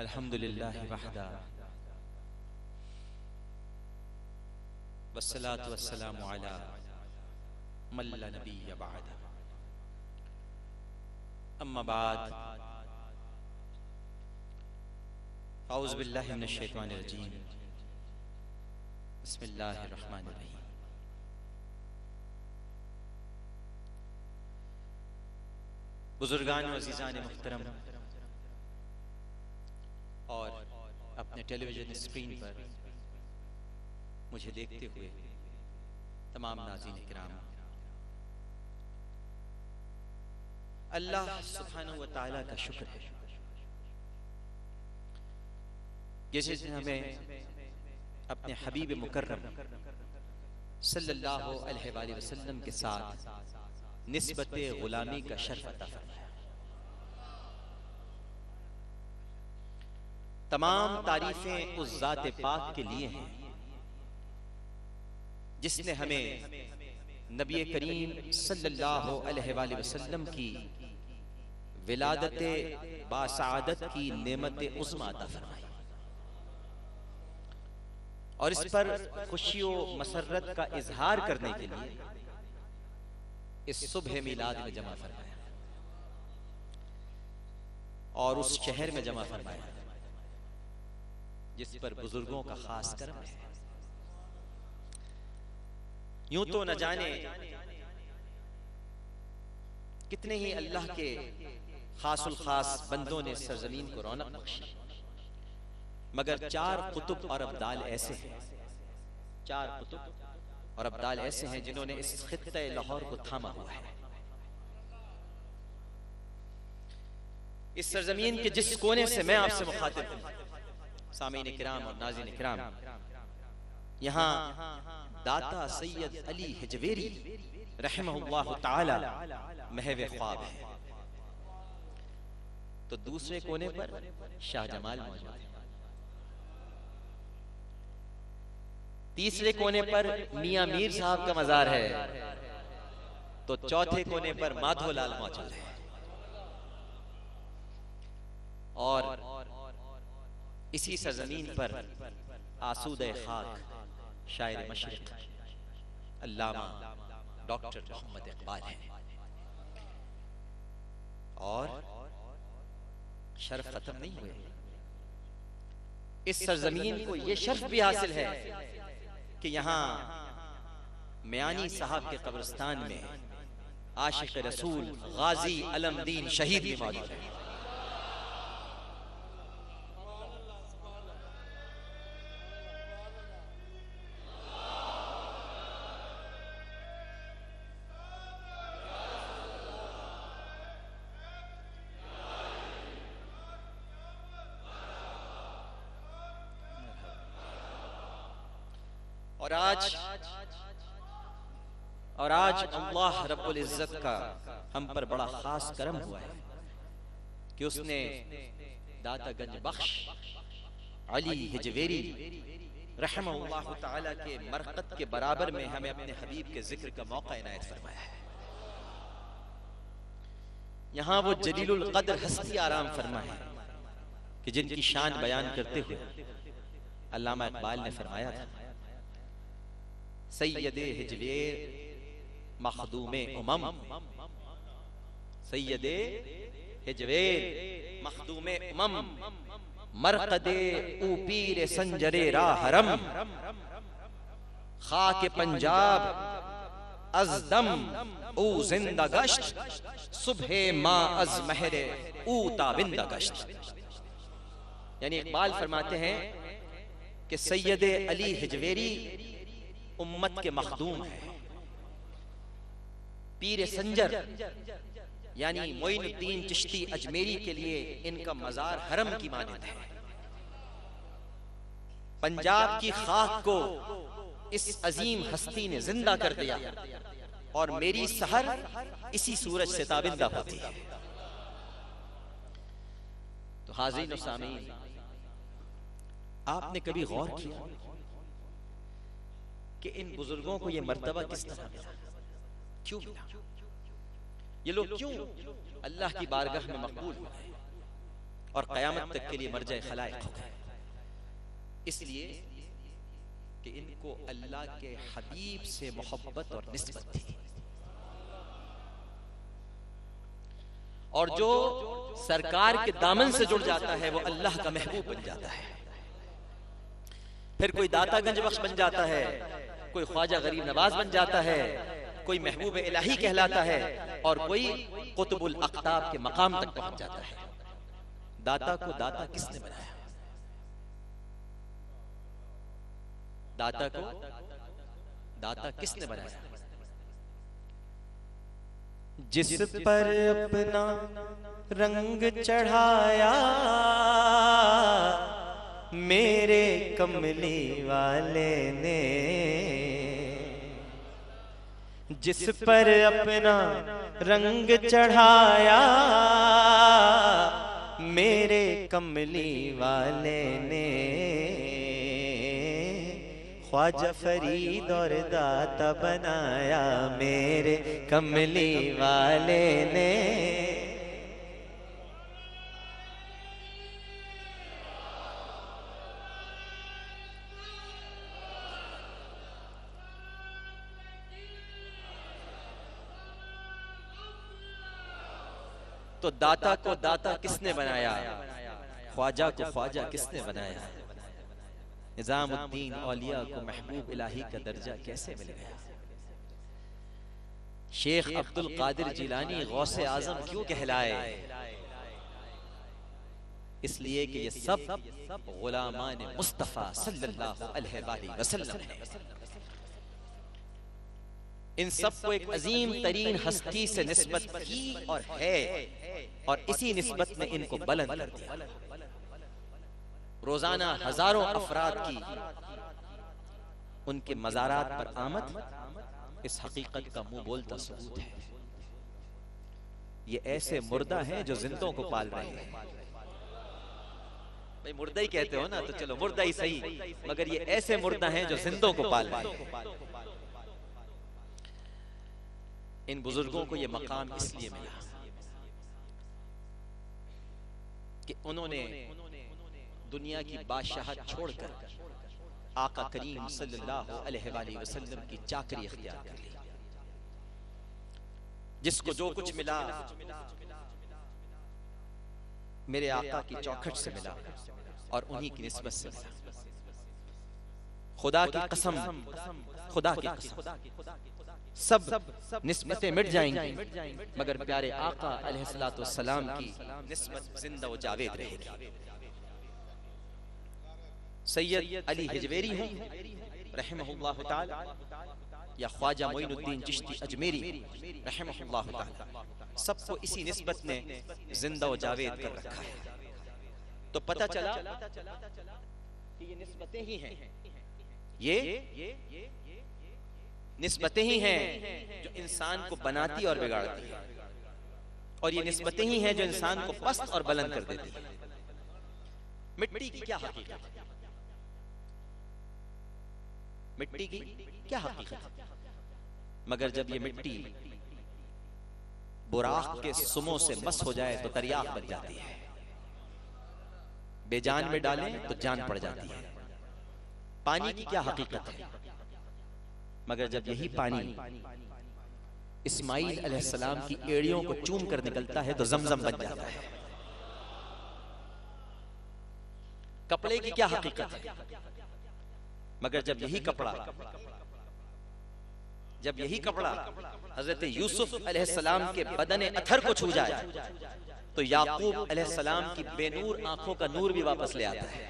अल्हम्दुलिल्लाहि वहदा वस्सलातु वस्सलामु अला मन ला नबिय्य बअदा अम्मा बाद औज़ु बिल्लाहि मिनश शैतानिर रजीम बिस्मिल्लाहिर रहमानिर रहीम। बुजुर्गान व अज़ीज़ान मुहतरम और अपने टेलीविजन स्क्रीन पर मुझे देखते हुए तमाम नाज़रीन किराम, अल्लाह सुब्हानहू व तआला का शुक्र है जिसने हमें अपने हबीब मुकर्रम सल्लल्लाहु अलैहि वसल्लम के साथ निस्बत गुलामी का शर्फ अता फरमाया। तमाम तारीफें उस ज़ात पाक के लिए हैं जिसने हमें नबी करीम सल्लल्लाहु अलैहि वसल्लम की विलादत बासआदत की नेमत उज़्मा अता फरमाई और इस पर खुशी व मसरत का इजहार करने के लिए इस सुबह मिलाद में जमा फरमाया और उस शहर में जमा फरमाया जिस पर बुजुर्गों का खास करम है। यूं तो न जाने कितने ही अल्लाह के खासुल खास बंदों ने सरजमीन को रौनक बख्शी, मगर चार कुतुब और अब्दाल ऐसे हैं, चार कुतुब और अब्दाल ऐसे हैं जिन्होंने इस खित्ते लाहौर को थामा हुआ है। इस सरजमीन के जिस कोने से मैं आपसे मुखातिब हूं, सामीन किराम और नाज़रीन किराम, यहाँ दाता सैयद अली हिजवेरी रहमहुल्लाह ताला महवे ख्वाब है, तो दूसरे कोने पर शाहजमाल मौजूद है, तीसरे कोने पर मियां मीर साहब का मजार है, तो चौथे कोने पर माधोलाल मौजूद है। और इसी सरजमीन पर आसूदे खाक शायर मशरिक अल्लामा डॉक्टर मोहम्मद इकबाल है। और शर्फ खत्म नहीं हुए, इस सरजमीन को यह शर्फ भी हासिल है कि यहाँ मियानी साहब के कब्रिस्तान में आशिक रसूल गाजी अलमदीन शहीद भी मौजूद है। और आज अल्लाह रब्बुल इज्जत का हम पर बड़ा खास करम हुआ है कि उसने दाता गंज बख्श अली हिजवेरी रहमहुल्लाह ताला के मरकत के बराबर में हमें अपने हबीब के जिक्र का मौका इनायत फरमाया है। यहाँ वो जलीलुल कद्र हस्ती आराम फरमा है कि जिनकी शान बयान करते हुए अल्लामा इकबाल ने फरमाया था, सैयदे हिजवेर मखदूमे उमम, सैयदे हिजवेर मखदूमे उमम, मरकदे ऊपीर संजरे राहरम, खाके पंजाब अज़दम ऊ जिंदा गश्त, सुबह मा अज महरे ऊ ताबिंदा गश्त। यानी इकबाल फरमाते हैं कि सैयदे अली हिजवेरी उम्मत के मखदूम है, पीर संजर यानी मोइनुद्दीन चिश्ती अजमेरी के लिए इनका मजार हरम की मानद है। पंजाब की खाक को इस अजीम हस्ती ने जिंदा कर दिया और मेरी सहर इसी सूरज से ताबिंदा होती है। तो हाज़रीन व सामीन, आपने कभी गौर किया कि इन बुजुर्गों को यह मर्तबा किस तरह मिला, क्यों मिला, ये लोग क्यों अल्लाह की बारगाह में मकबूल हुए? और क़यामत तक के लिए मरजा खलाइक हो गए, इसलिए कि इनको अल्लाह के हबीब से मोहब्बत और निस्बत थी। और जो सरकार के दामन से जुड़ जाता है वो अल्लाह का महबूब बन जाता है। फिर कोई दाता गंज बख्श बन जाता है, कोई ख्वाजा गरीब नवाज बन जाता है, कोई महबूब इलाही कहलाता है, और कोई कुतुबुल अख्ताब के मकाम तक पहुंच जाता है। दाता को दाता किसने बनाया? दाता को दाता किसने बनाया? जिस पर अपना रंग चढ़ाया मेरे कमली वाले ने, जिस पर अपना रंग चढ़ाया मेरे कमली वाले ने, ख्वाजा फरीद और दाता बनाया मेरे कमली वाले ने। तो दाता को दाता किसने बनाया? ख्वाजा को ख्वाजा किसने बनाया? निजामुद्दीन औलिया को महबूब इलाही का दर्जा कैसे मिल गया? शेख अब्दुल कादिर जिलानी गौसे आजम क्यों कहलाए? इसलिए कि ये सब गुलामान मुस्तफा सल्लल्लाहु अलैहि वसल्लम है। इन सब को एक अजीम तरीन हस्ती से निस्बत की और है, और इसी निस्बत में इनको बुलंद कर दिया। रोजाना हजारों अफराद की उनके मज़ारात पर आमद इस हकीकत का मुंह बोलता सबूत है। ये ऐसे मुर्दा हैं जो जिंदों को पाल रहे हैं। भाई मुर्दा ही कहते हो ना, तो चलो मुर्दा ही सही, मगर ये ऐसे मुर्दा हैं जो जिंदों को पाल रहे हैं। इन बुजुर्गों को ये मकाम इसलिए मिला कि उन्होंने दुनिया की बादशाहत छोड़कर आका करीम सल्लल्लाहु अलैहि वसल्लम की चाकरी इख्तियार कर ली। जिसको जो कुछ मिला मेरे आका की चौखट से मिला और उन्हीं की निस्बत से मिला। खुदा की कसम, खुदा की कसम, सब निस्बतें मिट जाएंगी मगर प्यारे आका अलैहिस्सलातु वस्सलाम की निस्बत जिंदा व जावेद रहेगी। सैयद अली हिजवेरी हो रहमहुल्लाह ताला या ख्वाजा मोइनुद्दीन चिश्ती अजमेरी रहमहुल्लाह ताला, सबको इसी निस्बत ने जिंदा व जावेद कर रखा है। तो पता चला कि ये निस्बतें ही हैं, ये निस्बतें ही हैं जो इंसान को बनाती और बिगाड़ती है, और ये निस्बतें ही हैं जो इंसान को पस्त और बुलंद कर देती है। मिट्टी की क्या हकीकत है? मिट्टी की क्या हकीकत है? मगर जब ये मिट्टी बुराक के सुमों से मस हो जाए तो दरिया बन जाती है, बेजान में डालें तो जान पड़ जाती है। पानी की क्या हकीकत है? मगर जब यही पानी इस्माइल अलैहिस्सलाम की एड़ियों को चूम कर निकलता है तो जमजम बन जाता है। कपड़े की क्या हकीकत है? मगर जब यही कपड़ा हजरत यूसुफ अलैहिस्सलाम के बदन अथर को छू जाए तो याकूब अलैहिस्सलाम की बेनूर आंखों का नूर भी वापस ले आता है।